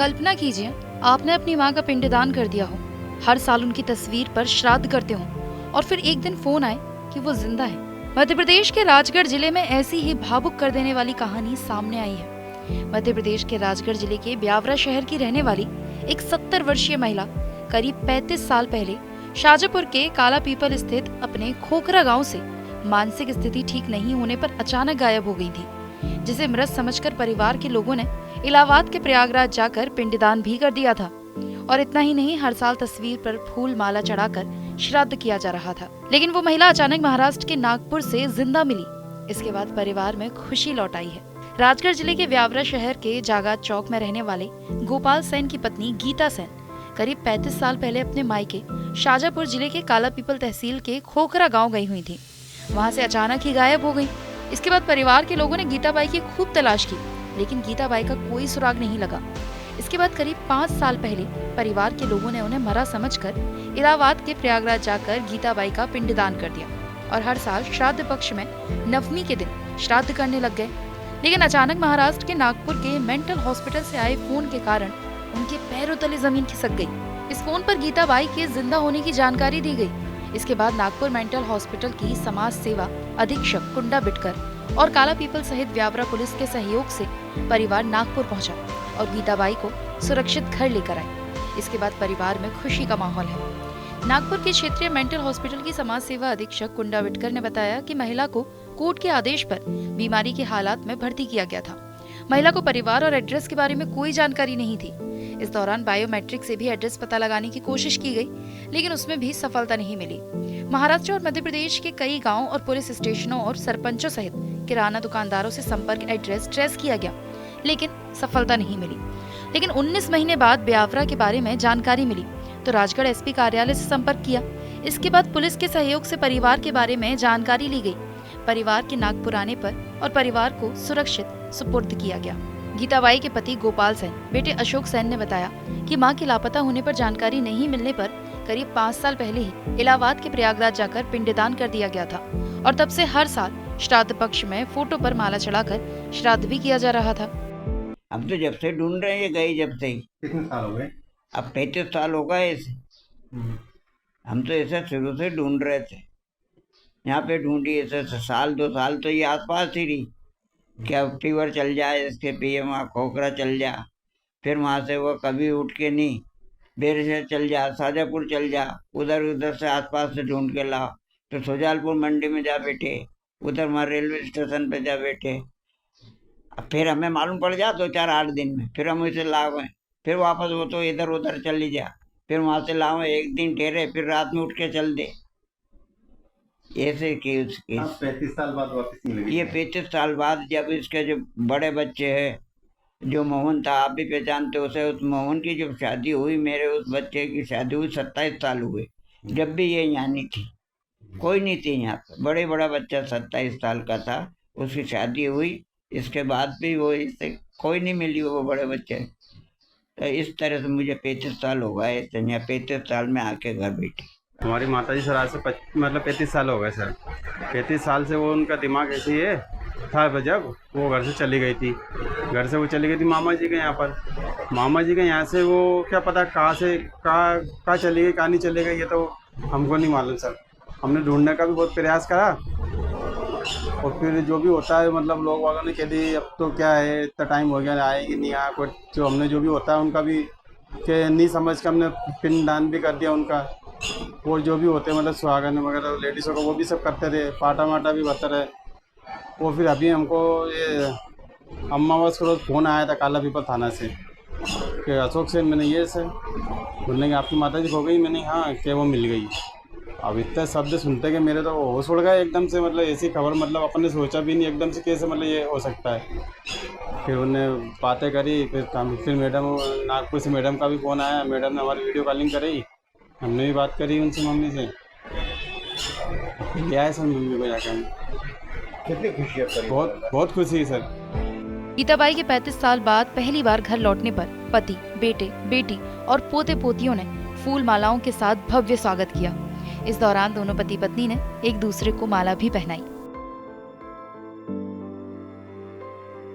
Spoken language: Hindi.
कल्पना कीजिए, आपने अपनी माँ का पिंडदान कर दिया हो, हर साल उनकी तस्वीर पर श्राद्ध करते हो और फिर एक दिन फोन आए कि वो जिंदा है। मध्य प्रदेश के राजगढ़ जिले में ऐसी ही भावुक कर देने वाली कहानी सामने आई है। मध्य प्रदेश के राजगढ़ जिले के ब्यावरा शहर की रहने वाली एक 70 वर्षीय महिला करीब 35 साल पहले शाजापुर के काला पीपल स्थित अपने खोखरा गांव से मानसिक स्थिति ठीक नहीं होने पर अचानक गायब हो गई थी, जिसे मृत समझकर परिवार के लोगों ने इलाहाबाद के प्रयागराज जाकर पिंडदान भी कर दिया था। और इतना ही नहीं, हर साल तस्वीर पर फूल माला चढ़ाकर श्राद्ध किया जा रहा था। लेकिन वो महिला अचानक महाराष्ट्र के नागपुर से जिंदा मिली। इसके बाद परिवार में खुशी लौट आई है। राजगढ़ जिले के ब्यावरा शहर के जागात चौक में रहने वाले गोपाल सेन की पत्नी गीता सेन करीब 35 साल पहले अपने मायके शाजापुर जिले के काला पीपल तहसील के खोखरा गांव गई हुई थी। वहां से अचानक ही गायब हो गई। इसके बाद परिवार के लोगों ने गीताबाई की खूब तलाश की, लेकिन गीताबाई का कोई सुराग नहीं लगा। इसके बाद करीब 5 साल पहले परिवार के लोगों ने उन्हें मरा समझकर इलाहाबाद के प्रयागराज जाकर गीताबाई का पिंडदान कर दिया और हर साल श्राद्ध पक्ष में नवमी के दिन श्राद्ध करने लग गए। लेकिन अचानक महाराष्ट्र के नागपुर के मेंटल हॉस्पिटल से आए फोन के कारण उनके पैरों तले जमीन खिसक गई। इस फोन पर गीताबाई के जिंदा होने की जानकारी दी गई। इसके बाद नागपुर मेंटल हॉस्पिटल की समाज सेवा अधीक्षक कुंडा बिटकर और काला पीपल सहित ब्यावरा पुलिस के सहयोग से परिवार नागपुर पहुंचा और गीताबाई को सुरक्षित घर लेकर आए। इसके बाद परिवार में खुशी का माहौल है। नागपुर के क्षेत्रीय मेंटल हॉस्पिटल की समाज सेवा अधीक्षक कुंडा बिटकर ने बताया कि महिला को कोर्ट के आदेश पर बीमारी के हालात में भर्ती किया गया था। महिला को परिवार और एड्रेस के बारे में कोई जानकारी नहीं थी। इस दौरान बायोमेट्रिक से भी एड्रेस पता लगाने की कोशिश की गई, लेकिन उसमें भी सफलता नहीं मिली। महाराष्ट्र और मध्य प्रदेश के कई गांव और पुलिस स्टेशनों और सरपंचों सहित किराना दुकानदारों से संपर्क एड्रेस ट्रेस किया गया, लेकिन सफलता नहीं मिली। लेकिन 19 महीने बाद ब्यावरा के बारे में जानकारी मिली तो राजगढ़ एसपी कार्यालय से संपर्क किया। इसके बाद पुलिस के सहयोग से परिवार के बारे में जानकारी ली गई। परिवार के नागपुर आने पर और परिवार को सुरक्षित सुपुर्द किया गया। गीताबाई के पति गोपाल सेन बेटे अशोक सेन ने बताया कि मां के लापता होने पर जानकारी नहीं मिलने पर करीब 5 साल पहले ही इलाहाबाद के प्रयागराज जाकर पिंडदान कर दिया गया था और तब से हर साल श्राद्ध पक्ष में फोटो पर माला चढ़ाकर श्राद्ध भी किया जा रहा था। हम तो जब से ढूंढ रहे हैं, ये गई जब से ही। कितने साल हो गए? अब 35 साल हो गए इसे। हम तो ऐसे शुरू से ढूंढ रहे थे, यहाँ पे ढूंढी ऐसे साल 2 साल तो ये आसपास ही रही। क्या फीवर चल जाए इसके पिए, वहाँ खोखरा चल जा, फिर वहाँ से वो कभी उठ के नहीं, बेरशर चल जा, शाजापुर चल जा, उधर उधर से आसपास से ढूंढ के ला, तो सुजालपुर मंडी में जा बैठे, उधर वहाँ रेलवे स्टेशन पे जा बैठे। अब फिर हमें मालूम पड़ जा 2-4-8 दिन में, फिर हम उसे लावे, फिर वापस वो तो इधर उधर चली जा, फिर वहाँ से लावे, एक दिन ठहरे, फिर रात में उठ के चल दे। ऐसे कि 35 साल बाद वापस मिलेगी। ये 35 साल बाद जब इसके जो बड़े बच्चे हैं, जो मोहन था, आप भी पहचानते उसे, उस मोहन की जब शादी हुई, मेरे उस बच्चे की शादी हुई 27 साल हुए। जब भी ये यहाँ नहीं थी, कोई नहीं थी यहाँ पर, बड़ा बच्चा 27 साल का था, उसकी शादी हुई। इसके बाद भी वो इससे कोई नहीं मिली वो बड़े बच्चे। तो इस तरह से मुझे 35 साल हो गए, 35 साल में आके घर बैठी। हमारी माता जी सर आज से मतलब 35 साल हो गए सर। 35 साल से वो उनका दिमाग ऐसे ही है था। जब वो घर से चली गई थी, घर से वो चली गई थी मामा जी के यहाँ पर। मामा जी के यहाँ से वो क्या पता कहाँ से कहाँ चली गई, कहाँ नहीं चली गई, ये तो हमको नहीं मालूम सर। हमने ढूंढने का भी बहुत प्रयास करा और फिर जो भी होता है मतलब लोग वालों ने कह दी अब तो क्या है, इतना टाइम हो गया, आएगी नहीं आ कोई, जो हमने जो भी होता है उनका भी कि नहीं समझ के हमने पिंडदान भी कर दिया उनका। और जो भी होते मतलब सुहागन वगैरह लेडीज़ों को वो भी सब करते थे, पाटा वाटा भी बता रहे। वो फिर अभी हमको ये अम्मावास को रोज़ फ़ोन आया था काला पीपल थाना से कि अशोक से, मैंने ये से बोलने कि आपकी माता जी खो गई। मैंने हाँ कि वो मिल गई। अब इतने शब्द सुनते कि मेरे तो होश उड़ गए एकदम से, मतलब ऐसी खबर मतलब अपन ने सोचा भी नहीं एकदम से कैसे मतलब ये हो सकता है। फिर उन्हें बातें करी, फिर मैडम नागपुर से मैडम का भी फ़ोन आया, मैडम ने हमारी वीडियो कॉलिंग करी, हमने भी बात करी उनसे, मम्मी से ले आए सर मम्मी को जाकर। कितनी खुशी है, बहुत खुशी है सर। गीताबाई के 35 साल बाद पहली बार घर लौटने पर पति, बेटे, बेटी और पोते पोतियों ने फूल मालाओं के साथ भव्य स्वागत किया। इस दौरान दोनों पति पत्नी ने एक दूसरे को माला भी पहनाई।